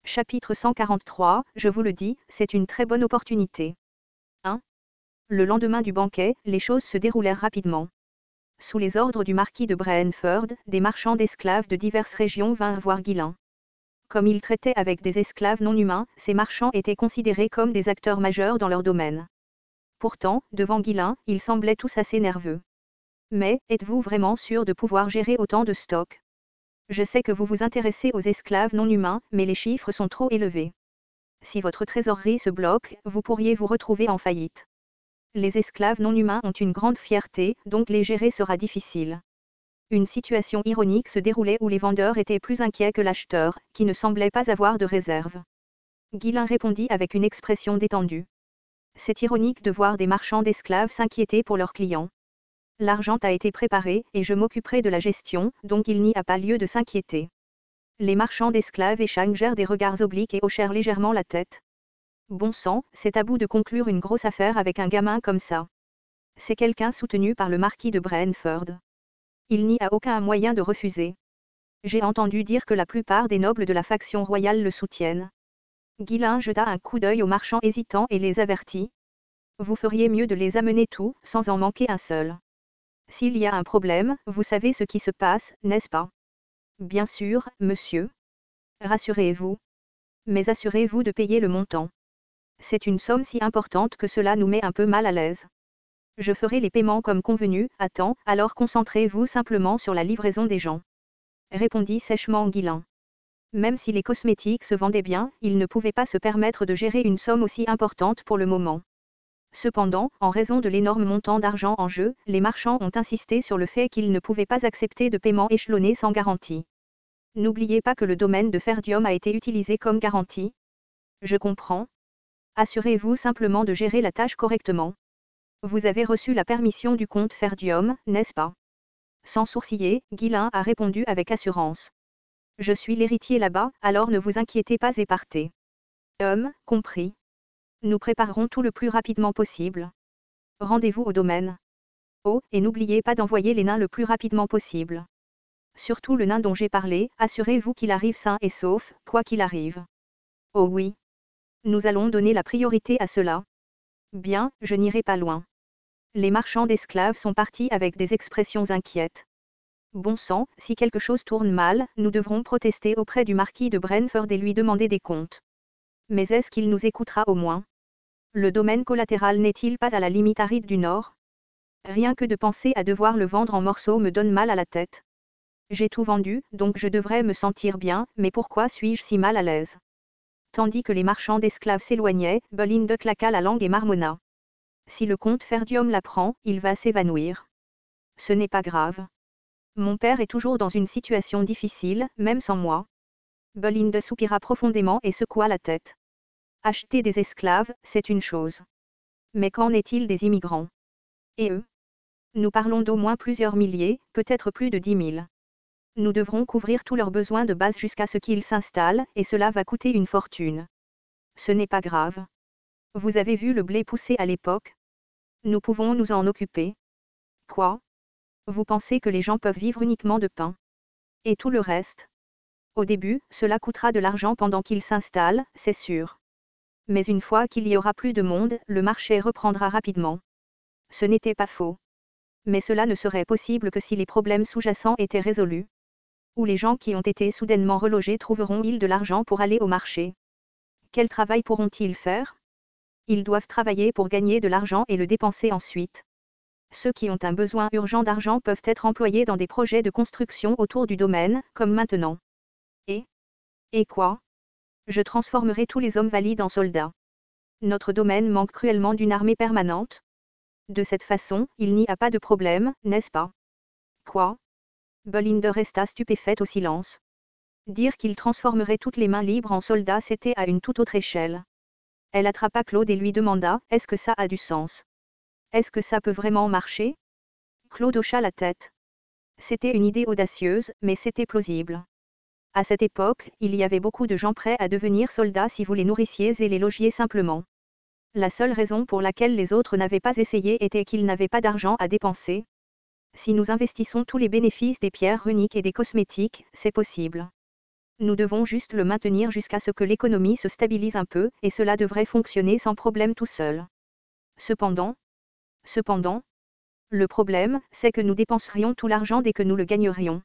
Chapitre 143, je vous le dis, c'est une très bonne opportunité. 1. Le lendemain du banquet, les choses se déroulèrent rapidement. Sous les ordres du marquis de Brentford, des marchands d'esclaves de diverses régions vinrent voir Guillain. Comme il traitait avec des esclaves non humains, ces marchands étaient considérés comme des acteurs majeurs dans leur domaine. Pourtant, devant Guillain, ils semblaient tous assez nerveux. Mais, êtes-vous vraiment sûr de pouvoir gérer autant de stocks? Je sais que vous vous intéressez aux esclaves non humains, mais les chiffres sont trop élevés. Si votre trésorerie se bloque, vous pourriez vous retrouver en faillite. Les esclaves non humains ont une grande fierté, donc les gérer sera difficile. Une situation ironique se déroulait où les vendeurs étaient plus inquiets que l'acheteur, qui ne semblait pas avoir de réserve. Guillain répondit avec une expression détendue. C'est ironique de voir des marchands d'esclaves s'inquiéter pour leurs clients. L'argent a été préparé, et je m'occuperai de la gestion, donc il n'y a pas lieu de s'inquiéter. Les marchands d'esclaves échangèrent des regards obliques et hochèrent légèrement la tête. Bon sang, c'est à bout de conclure une grosse affaire avec un gamin comme ça. C'est quelqu'un soutenu par le marquis de Brentford. Il n'y a aucun moyen de refuser. J'ai entendu dire que la plupart des nobles de la faction royale le soutiennent. Guillain jeta un coup d'œil aux marchands hésitants et les avertit. Vous feriez mieux de les amener tous, sans en manquer un seul. S'il y a un problème, vous savez ce qui se passe, n'est-ce pas? Bien sûr, monsieur. Rassurez-vous. Mais assurez-vous de payer le montant. C'est une somme si importante que cela nous met un peu mal à l'aise. Je ferai les paiements comme convenu, à temps, alors concentrez-vous simplement sur la livraison des gens. Répondit sèchement Guillain. Même si les cosmétiques se vendaient bien, il ne pouvait pas se permettre de gérer une somme aussi importante pour le moment. Cependant, en raison de l'énorme montant d'argent en jeu, les marchands ont insisté sur le fait qu'ils ne pouvaient pas accepter de paiement échelonné sans garantie. N'oubliez pas que le domaine de Ferdium a été utilisé comme garantie. Je comprends. Assurez-vous simplement de gérer la tâche correctement. Vous avez reçu la permission du comte Ferdium, n'est-ce pas? Sans sourciller, Guillain a répondu avec assurance. Je suis l'héritier là-bas, alors ne vous inquiétez pas et partez. Compris. Nous préparerons tout le plus rapidement possible. Rendez-vous au domaine. Oh, et n'oubliez pas d'envoyer les nains le plus rapidement possible. Surtout le nain dont j'ai parlé, assurez-vous qu'il arrive sain et sauf, quoi qu'il arrive. Oh oui. Nous allons donner la priorité à cela. Bien, je n'irai pas loin. Les marchands d'esclaves sont partis avec des expressions inquiètes. Bon sang, si quelque chose tourne mal, nous devrons protester auprès du marquis de Brentford et lui demander des comptes. Mais est-ce qu'il nous écoutera au moins? Le domaine collatéral n'est-il pas à la limite aride du Nord? Rien que de penser à devoir le vendre en morceaux me donne mal à la tête. J'ai tout vendu, donc je devrais me sentir bien, mais pourquoi suis-je si mal à l'aise? Tandis que les marchands d'esclaves s'éloignaient, Bolinde claqua la langue et marmonna. Si le comte Ferdium l'apprend, il va s'évanouir. Ce n'est pas grave. Mon père est toujours dans une situation difficile, même sans moi. Bolinde soupira profondément et secoua la tête. Acheter des esclaves, c'est une chose. Mais qu'en est-il des immigrants? Et eux? Nous parlons d'au moins plusieurs milliers, peut-être plus de 10 000. Nous devrons couvrir tous leurs besoins de base jusqu'à ce qu'ils s'installent, et cela va coûter une fortune. Ce n'est pas grave. Vous avez vu le blé pousser à l'époque? Nous pouvons nous en occuper. Quoi? Vous pensez que les gens peuvent vivre uniquement de pain? Et tout le reste? Au début, cela coûtera de l'argent pendant qu'ils s'installent, c'est sûr. Mais une fois qu'il y aura plus de monde, le marché reprendra rapidement. Ce n'était pas faux. Mais cela ne serait possible que si les problèmes sous-jacents étaient résolus. Ou les gens qui ont été soudainement relogés trouveront-ils de l'argent pour aller au marché? Quel travail pourront-ils faire? Ils doivent travailler pour gagner de l'argent et le dépenser ensuite. Ceux qui ont un besoin urgent d'argent peuvent être employés dans des projets de construction autour du domaine, comme maintenant. Et quoi? Je transformerai tous les hommes valides en soldats. Notre domaine manque cruellement d'une armée permanente. De cette façon, il n'y a pas de problème, n'est-ce pas? Quoi? Bolinde resta stupéfaite au silence. Dire qu'il transformerait toutes les mains libres en soldats, c'était à une toute autre échelle. Elle attrapa Claude et lui demanda, est-ce que ça a du sens? Est-ce que ça peut vraiment marcher? Claude hocha la tête. C'était une idée audacieuse, mais c'était plausible. À cette époque, il y avait beaucoup de gens prêts à devenir soldats si vous les nourrissiez et les logiez simplement. La seule raison pour laquelle les autres n'avaient pas essayé était qu'ils n'avaient pas d'argent à dépenser. Si nous investissons tous les bénéfices des pierres runiques et des cosmétiques, c'est possible. nous devons juste le maintenir jusqu'à ce que l'économie se stabilise un peu, et cela devrait fonctionner sans problème tout seul. Cependant, le problème, c'est que nous dépenserions tout l'argent dès que nous le gagnerions.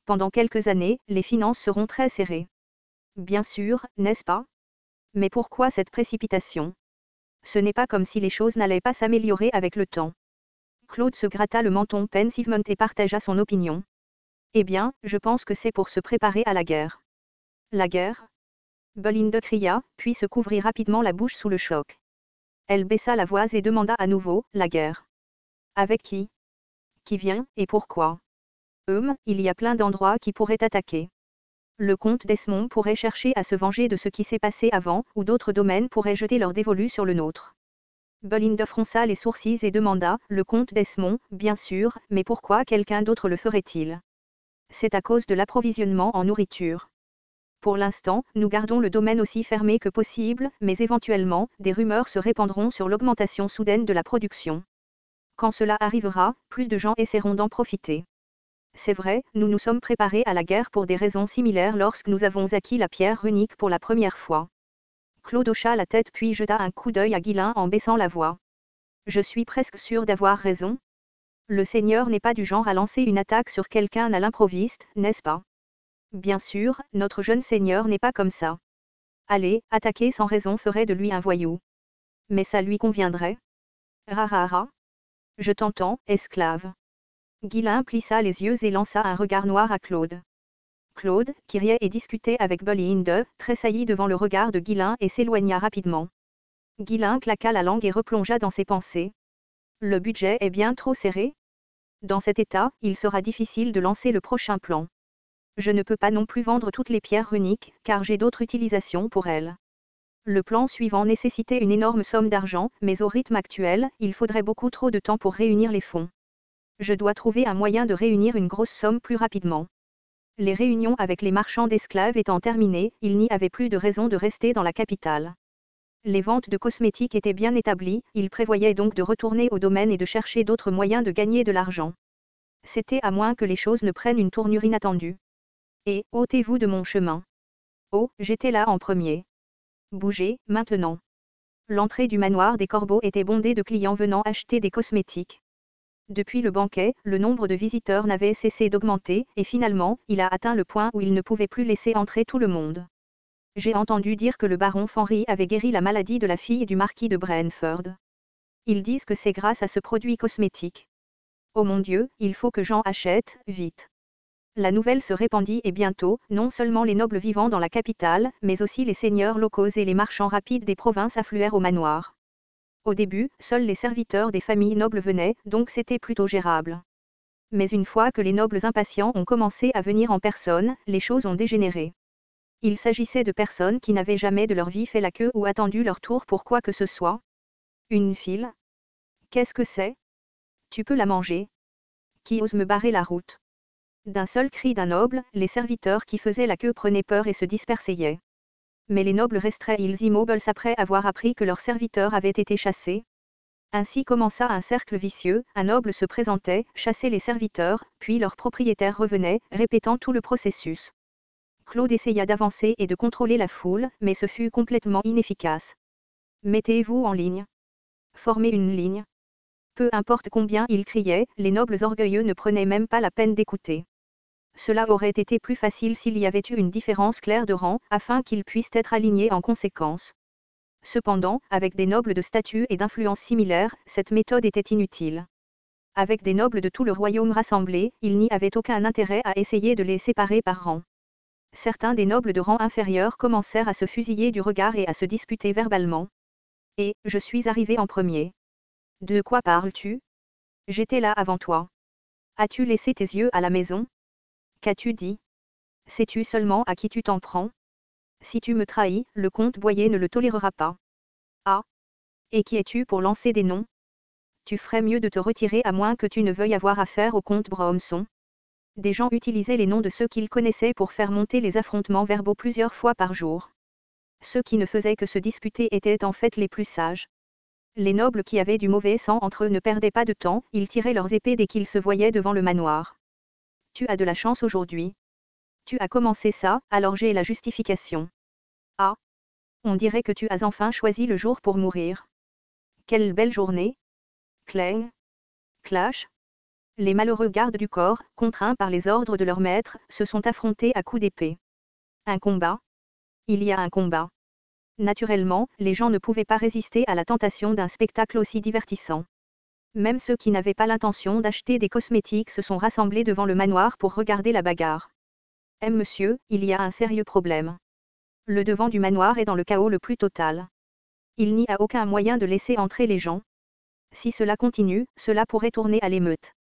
Pendant quelques années, les finances seront très serrées. Bien sûr, n'est-ce pas? Mais pourquoi cette précipitation? Ce n'est pas comme si les choses n'allaient pas s'améliorer avec le temps. Claude se gratta le menton pensivement et partagea son opinion. Eh bien, je pense que c'est pour se préparer à la guerre. La guerre? Belinda cria, puis se couvrit rapidement la bouche sous le choc. Elle baissa la voix et demanda à nouveau, la guerre. Avec qui? Qui vient, et pourquoi? Il y a plein d'endroits qui pourraient attaquer. Le comte Desmond pourrait chercher à se venger de ce qui s'est passé avant, ou d'autres domaines pourraient jeter leur dévolu sur le nôtre. Belinda fronça les sourcils et demanda, le comte Desmond, bien sûr, mais pourquoi quelqu'un d'autre le ferait-il? C'est à cause de l'approvisionnement en nourriture. Pour l'instant, nous gardons le domaine aussi fermé que possible, mais éventuellement, des rumeurs se répandront sur l'augmentation soudaine de la production. Quand cela arrivera, plus de gens essaieront d'en profiter. C'est vrai, nous nous sommes préparés à la guerre pour des raisons similaires lorsque nous avons acquis la pierre runique pour la première fois. Claude hocha la tête puis jeta un coup d'œil à Guillain en baissant la voix. Je suis presque sûr d'avoir raison. Le Seigneur n'est pas du genre à lancer une attaque sur quelqu'un à l'improviste, n'est-ce pas? Bien sûr, notre jeune Seigneur n'est pas comme ça. Allez, attaquer sans raison ferait de lui un voyou. Mais ça lui conviendrait? Rarara. Je t'entends, esclave. Guillain plissa les yeux et lança un regard noir à Claude. Claude, qui riait et discutait avec Belinda, tressaillit devant le regard de Guillain et s'éloigna rapidement. Guillain claqua la langue et replongea dans ses pensées. Le budget est bien trop serré? Dans cet état, il sera difficile de lancer le prochain plan. Je ne peux pas non plus vendre toutes les pierres runiques, car j'ai d'autres utilisations pour elles. Le plan suivant nécessitait une énorme somme d'argent, mais au rythme actuel, il faudrait beaucoup trop de temps pour réunir les fonds. Je dois trouver un moyen de réunir une grosse somme plus rapidement. Les réunions avec les marchands d'esclaves étant terminées, il n'y avait plus de raison de rester dans la capitale. Les ventes de cosmétiques étaient bien établies, il prévoyait donc de retourner au domaine et de chercher d'autres moyens de gagner de l'argent. C'était à moins que les choses ne prennent une tournure inattendue. Et, ôtez-vous de mon chemin. Oh, j'étais là en premier. Bougez, maintenant. L'entrée du manoir des Corbeaux était bondée de clients venant acheter des cosmétiques. Depuis le banquet, le nombre de visiteurs n'avait cessé d'augmenter, et finalement, il a atteint le point où il ne pouvait plus laisser entrer tout le monde. J'ai entendu dire que le baron Fenry avait guéri la maladie de la fille du marquis de Brentford. Ils disent que c'est grâce à ce produit cosmétique. Oh mon Dieu, il faut que j'en achète, vite. La nouvelle se répandit et bientôt, non seulement les nobles vivant dans la capitale, mais aussi les seigneurs locaux et les marchands rapides des provinces affluèrent au manoir. Au début, seuls les serviteurs des familles nobles venaient, donc c'était plutôt gérable. Mais une fois que les nobles impatients ont commencé à venir en personne, les choses ont dégénéré. Il s'agissait de personnes qui n'avaient jamais de leur vie fait la queue ou attendu leur tour pour quoi que ce soit. Une file? Qu'est-ce que c'est? Tu peux la manger. Qui ose me barrer la route? D'un seul cri d'un noble, les serviteurs qui faisaient la queue prenaient peur et se dispersaient. Mais les nobles resteraient immobiles après avoir appris que leurs serviteurs avaient été chassés. Ainsi commença un cercle vicieux, un noble se présentait, chassait les serviteurs, puis leur propriétaire revenait, répétant tout le processus. Claude essaya d'avancer et de contrôler la foule, mais ce fut complètement inefficace. Mettez-vous en ligne. Formez une ligne. Peu importe combien ils criaient, les nobles orgueilleux ne prenaient même pas la peine d'écouter. Cela aurait été plus facile s'il y avait eu une différence claire de rang, afin qu'ils puissent être alignés en conséquence. Cependant, avec des nobles de statut et d'influence similaires, cette méthode était inutile. Avec des nobles de tout le royaume rassemblés, il n'y avait aucun intérêt à essayer de les séparer par rang. Certains des nobles de rang inférieur commencèrent à se fusiller du regard et à se disputer verbalement. Et, je suis arrivé en premier. De quoi parles-tu? J'étais là avant toi. As-tu laissé tes yeux à la maison? Qu'as-tu dit? Sais-tu seulement à qui tu t'en prends? Si tu me trahis, le comte Boyer ne le tolérera pas. Ah! Et qui es-tu pour lancer des noms? Tu ferais mieux de te retirer à moins que tu ne veuilles avoir affaire au comte Bromson. Des gens utilisaient les noms de ceux qu'ils connaissaient pour faire monter les affrontements verbaux plusieurs fois par jour. Ceux qui ne faisaient que se disputer étaient en fait les plus sages. Les nobles qui avaient du mauvais sang entre eux ne perdaient pas de temps, ils tiraient leurs épées dès qu'ils se voyaient devant le manoir. Tu as de la chance aujourd'hui. Tu as commencé ça, alors j'ai la justification. Ah. On dirait que tu as enfin choisi le jour pour mourir. Quelle belle journée. Clang. Clash. Les malheureux gardes du corps, contraints par les ordres de leur maître, se sont affrontés à coups d'épée. Un combat. Il y a un combat. Naturellement, les gens ne pouvaient pas résister à la tentation d'un spectacle aussi divertissant. Même ceux qui n'avaient pas l'intention d'acheter des cosmétiques se sont rassemblés devant le manoir pour regarder la bagarre. Monsieur, il y a un sérieux problème. Le devant du manoir est dans le chaos le plus total. Il n'y a aucun moyen de laisser entrer les gens. Si cela continue, cela pourrait tourner à l'émeute.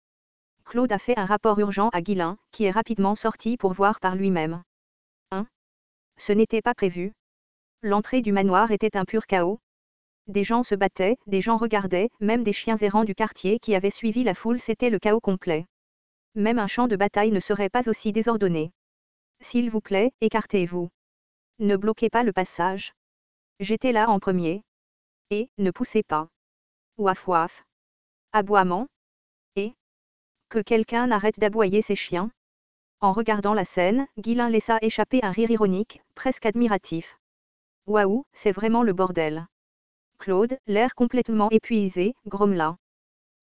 Claude a fait un rapport urgent à Guillain, qui est rapidement sorti pour voir par lui-même. Ce n'était pas prévu. L'entrée du manoir était un pur chaos. Des gens se battaient, des gens regardaient, même des chiens errants du quartier qui avaient suivi la foule, c'était le chaos complet. Même un champ de bataille ne serait pas aussi désordonné. S'il vous plaît, écartez-vous. Ne bloquez pas le passage. J'étais là en premier. Et, ne poussez pas. Ouaf ouaf. Aboiement. Et que quelqu'un n'arrête d'aboyer ses chiens. En regardant la scène, Guillain laissa échapper un rire ironique, presque admiratif. Waouh, c'est vraiment le bordel. Claude, l'air complètement épuisé, grommela.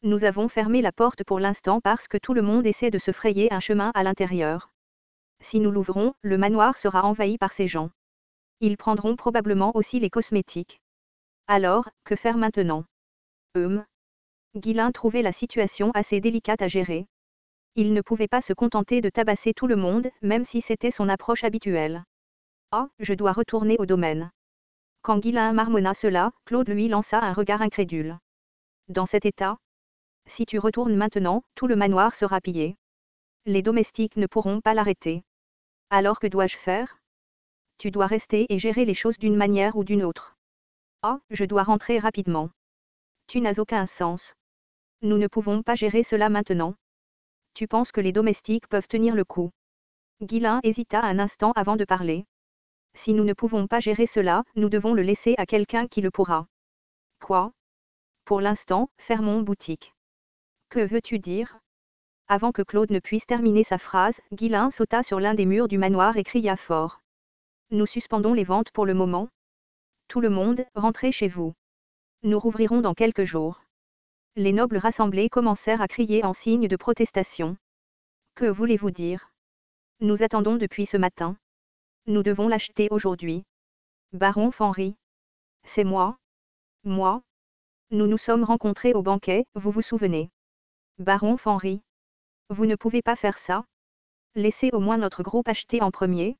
Nous avons fermé la porte pour l'instant parce que tout le monde essaie de se frayer un chemin à l'intérieur. Si nous l'ouvrons, le manoir sera envahi par ces gens. Ils prendront probablement aussi les cosmétiques. Alors, que faire maintenant? Guillain trouvait la situation assez délicate à gérer. Il ne pouvait pas se contenter de tabasser tout le monde, même si c'était son approche habituelle. Ah, je dois retourner au domaine. Quand Guillain marmonna cela, Claude lui lança un regard incrédule. Dans cet état? Si tu retournes maintenant, tout le manoir sera pillé. Les domestiques ne pourront pas l'arrêter. Alors que dois-je faire? Tu dois rester et gérer les choses d'une manière ou d'une autre. Ah, je dois rentrer rapidement. Tu n'as aucun sens. Nous ne pouvons pas gérer cela maintenant. Tu penses que les domestiques peuvent tenir le coup? Guillain hésita un instant avant de parler. Si nous ne pouvons pas gérer cela, nous devons le laisser à quelqu'un qui le pourra. Quoi? Pour l'instant, fermons boutique. Que veux-tu dire? Avant que Claude ne puisse terminer sa phrase, Guillain sauta sur l'un des murs du manoir et cria fort. Nous suspendons les ventes pour le moment. Tout le monde, rentrez chez vous. Nous rouvrirons dans quelques jours. Les nobles rassemblés commencèrent à crier en signe de protestation. Que voulez-vous dire? Nous attendons depuis ce matin. Nous devons l'acheter aujourd'hui. Baron Fenry. C'est moi? Moi? Nous nous sommes rencontrés au banquet, vous vous souvenez? Baron Fenry. Vous ne pouvez pas faire ça? Laissez au moins notre groupe acheter en premier.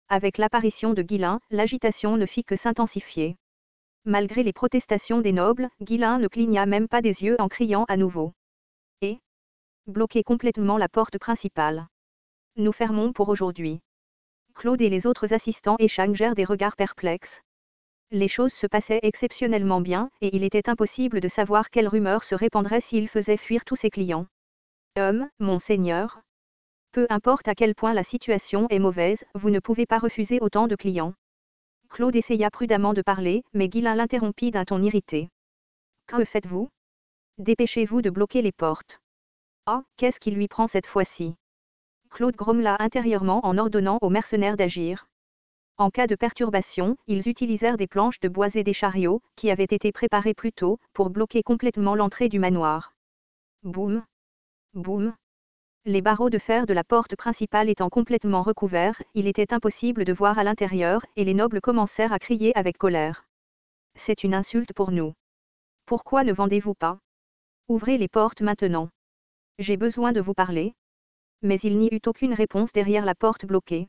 Avec l'apparition de Guillain, l'agitation ne fit que s'intensifier. Malgré les protestations des nobles, Guillain ne cligna même pas des yeux en criant à nouveau. Et bloquez complètement la porte principale. Nous fermons pour aujourd'hui. Claude et les autres assistants échangèrent des regards perplexes. Les choses se passaient exceptionnellement bien, et il était impossible de savoir quelle rumeur se répandrait s'il faisait fuir tous ses clients. Monseigneur. Peu importe à quel point la situation est mauvaise, vous ne pouvez pas refuser autant de clients. Claude essaya prudemment de parler, mais Guillain l'interrompit d'un ton irrité. Que faites-vous? Dépêchez-vous de bloquer les portes. Ah, qu'est-ce qui lui prend cette fois-ci? Claude grommela intérieurement en ordonnant aux mercenaires d'agir. En cas de perturbation, ils utilisèrent des planches de bois et des chariots, qui avaient été préparés plus tôt, pour bloquer complètement l'entrée du manoir. Boum! Boum! Les barreaux de fer de la porte principale étant complètement recouverts, il était impossible de voir à l'intérieur, et les nobles commencèrent à crier avec colère. C'est une insulte pour nous. Pourquoi ne vendez-vous pas? Ouvrez les portes maintenant. J'ai besoin de vous parler. Mais il n'y eut aucune réponse derrière la porte bloquée.